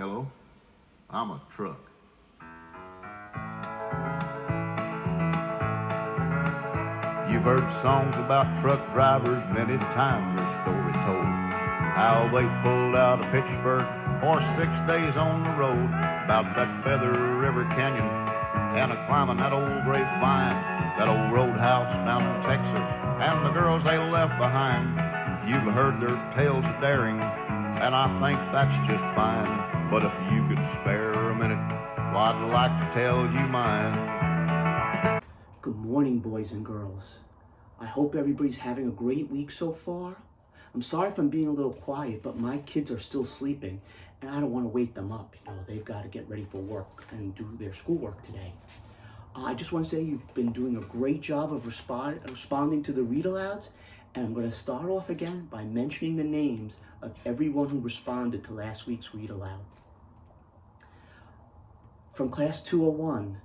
Hello, I'm a truck. You've heard songs about truck drivers, many times their story told. How they pulled out of Pittsburgh for 6 days on the road, about that Feather River Canyon, and a climbing that old grapevine, that old roadhouse down in Texas, and the girls they left behind. You've heard their tales of daring, and I think that's just fine. But if you could spare a minute, well, I'd like to tell you mine. Good morning, boys and girls. I hope everybody's having a great week so far. I'm sorry if I'm being a little quiet, but my kids are still sleeping, and I don't want to wake them up. They've got to get ready for work and do their schoolwork today. I just want to say you've been doing a great job of responding to the read-alouds, and I'm going to start off again by mentioning the names of everyone who responded to last week's read-aloud. From Class 201,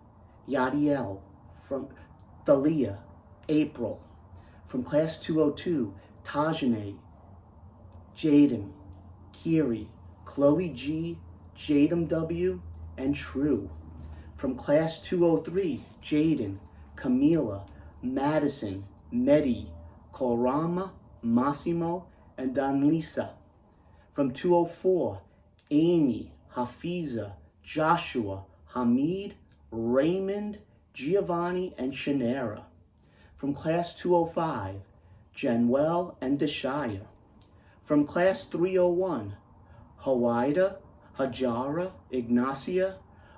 Yadiel. From Thalia, April. From Class 202, Tajane, Jaden, Kiri, Chloe G, Jadam W, and True. From Class 203, Jaden, Camila, Madison, Medi, Colrama, Massimo, and Danlisa. From 204, Amy, Hafiza, Joshua, Hamid, Raymond, Giovanni, and Shanera. From Class 205, Januel and Deshaya. From Class 301, Hawaida, Hajara, Ignacia,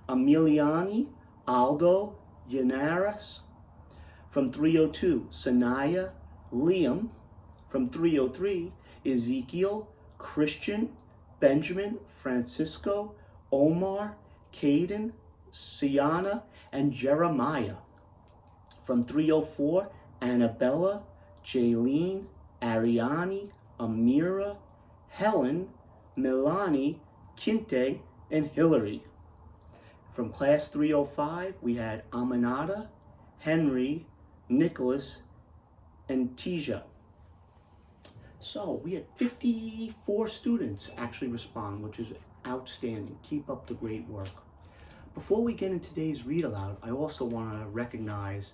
Emiliani, Aldo, Yanaris. From 302, Sanaya, Liam. From 303, Ezekiel, Christian, Benjamin, Francisco, Omar, Caden, Siana, and Jeremiah. From 304, Annabella, Jaylene, Ariani, Amira, Helen, Milani, Kinte, and Hillary. From Class 305, we had Aminata, Henry, Nicholas, and Tija. So we had 54 students actually respond, which is outstanding. Keep up the great work. Before we get into today's read aloud, I also want to recognize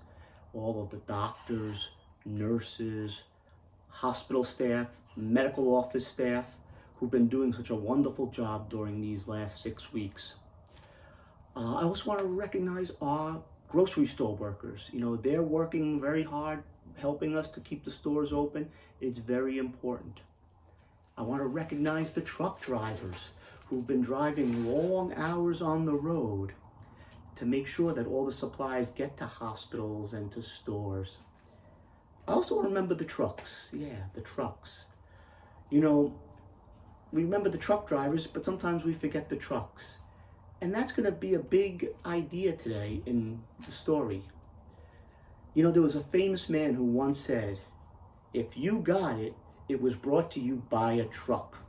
all of the doctors, nurses, hospital staff, medical office staff who've been doing such a wonderful job during these last 6 weeks. I also want to recognize our grocery store workers. They're working very hard, helping us to keep the stores open. It's very important. I want to recognize the truck drivers who've been driving long hours on the road to make sure that all the supplies get to hospitals and to stores. I also remember the trucks. Yeah, the trucks. We remember the truck drivers, but sometimes we forget the trucks. And that's going to be a big idea today in the story. There was a famous man who once said, "If you got it, it was brought to you by a truck."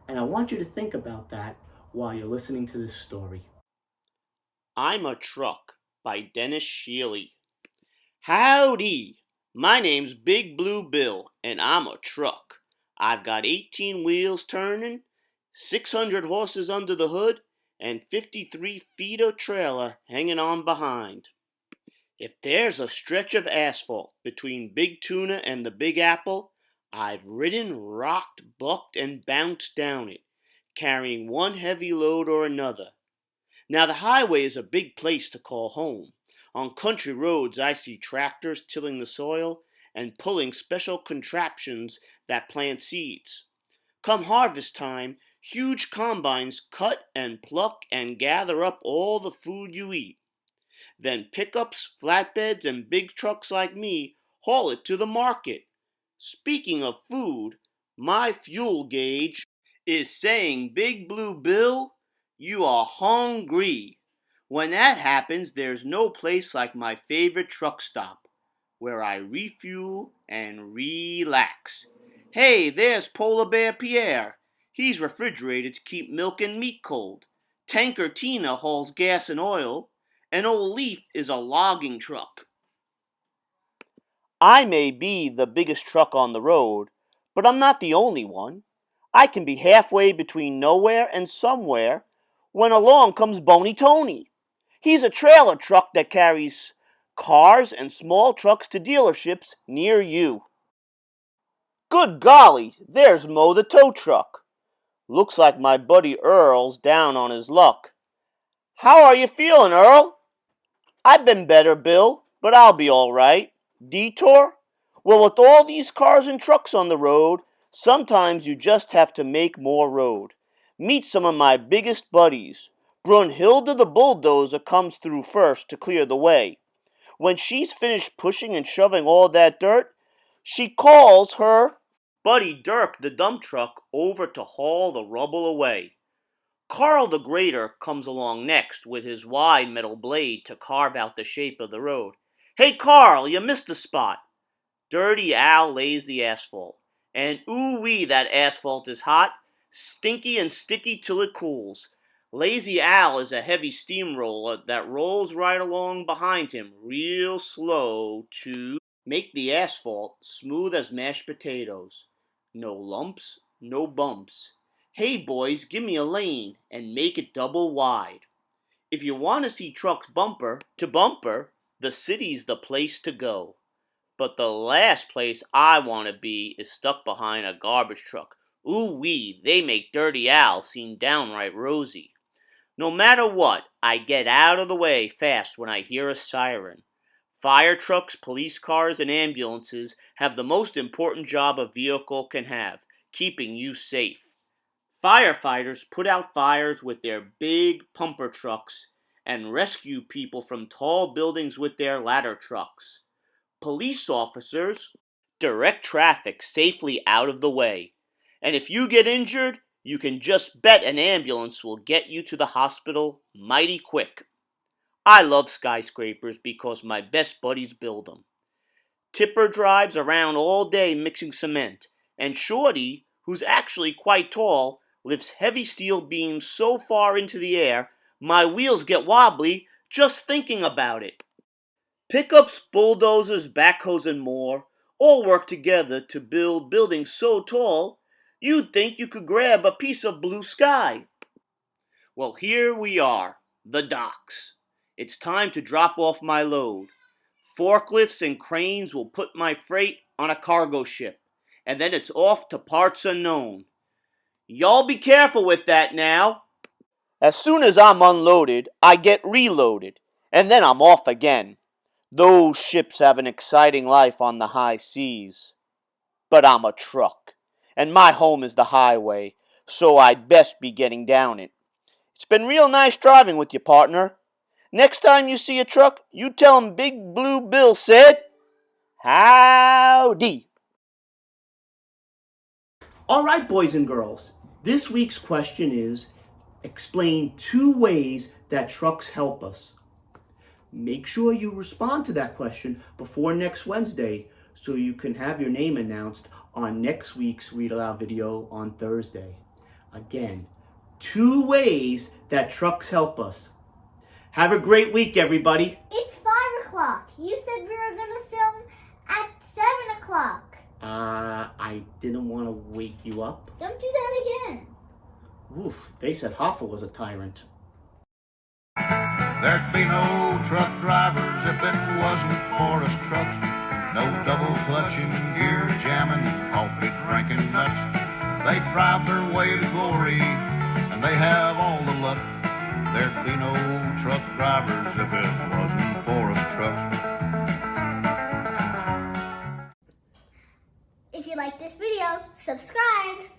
And I want you to think about that while you're listening to this story. I'm a Truck by Dennis Shealy. Howdy! My name's Big Blue Bill, and I'm a truck. I've got 18 wheels turning, 600 horses under the hood, and 53 feet of trailer hanging on behind. If there's a stretch of asphalt between Big Tuna and the Big Apple, I've ridden, rocked, bucked, and bounced down it, carrying one heavy load or another. Now the highway is a big place to call home. On country roads I see tractors tilling the soil and pulling special contraptions that plant seeds. Come harvest time, huge combines cut and pluck and gather up all the food you eat. Then pickups, flatbeds, and big trucks like me haul it to the market. Speaking of food, my fuel gauge is saying, "Big Blue Bill, you are hungry." When that happens, there's no place like my favorite truck stop, where I refuel and relax. Hey, there's Polar Bear Pierre. He's refrigerated to keep milk and meat cold. Tanker Tina hauls gas and oil, and Old Leaf is a logging truck. I may be the biggest truck on the road, but I'm not the only one. I can be halfway between nowhere and somewhere when along comes Boney Tony. He's a trailer truck that carries cars and small trucks to dealerships near you. Good golly, there's Mo the tow truck. Looks like my buddy Earl's down on his luck. How are you feeling, Earl? I've been better, Bill, but I'll be all right. Detour? Well, with all these cars and trucks on the road, sometimes you just have to make more road. Meet some of my biggest buddies. Brunhilde the bulldozer comes through first to clear the way. When she's finished pushing and shoving all that dirt, she calls her buddy Dirk the dump truck over to haul the rubble away. Carl the grader comes along next with his wide metal blade to carve out the shape of the road. Hey Carl, you missed a spot. Dirty Al lays the asphalt. And ooh-wee, that asphalt is hot, stinky and sticky till it cools. Lazy Al is a heavy steamroller that rolls right along behind him real slow to make the asphalt smooth as mashed potatoes. No lumps, no bumps. Hey boys, give me a lane and make it double wide. If you want to see trucks bumper to bumper, the city's the place to go. But the last place I want to be is stuck behind a garbage truck. Ooh-wee, they make Dirty Al seem downright rosy. No matter what, I get out of the way fast when I hear a siren. Fire trucks, police cars, and ambulances have the most important job a vehicle can have, keeping you safe. Firefighters put out fires with their big pumper trucks and rescue people from tall buildings with their ladder trucks. Police officers direct traffic safely out of the way. And if you get injured, you can just bet an ambulance will get you to the hospital mighty quick. I love skyscrapers because my best buddies build them. Tipper drives around all day mixing cement, and Shorty, who's actually quite tall, lifts heavy steel beams so far into the air, my wheels get wobbly just thinking about it. Pickups, bulldozers, backhoes, and more all work together to build buildings so tall, you'd think you could grab a piece of blue sky. Well, here we are, the docks. It's time to drop off my load. Forklifts and cranes will put my freight on a cargo ship, and then it's off to parts unknown. Y'all be careful with that now. As soon as I'm unloaded, I get reloaded, and then I'm off again. Those ships have an exciting life on the high seas. But I'm a truck, and my home is the highway, so I'd best be getting down it. It's been real nice driving with you, partner. Next time you see a truck, you tell 'em Big Blue Bill said, howdy. All right, boys and girls, this week's question is, explain 2 ways that trucks help us. Make sure you respond to that question before next Wednesday so you can have your name announced on next week's Read Aloud video on Thursday. Again, 2 ways that trucks help us. Have a great week, everybody. It's 5 o'clock. You said we were going to film at 7 o'clock. I didn't want to wake you up. Don't do that again. Oof, they said Hoffa was a tyrant. There'd be no truck drivers if it wasn't for us trucks. No double clutching, gear jamming, coffee drinking nuts. They drive their way to glory, and they have all the luck. There'd be no truck drivers if it wasn't for us trucks. If you like this video, subscribe.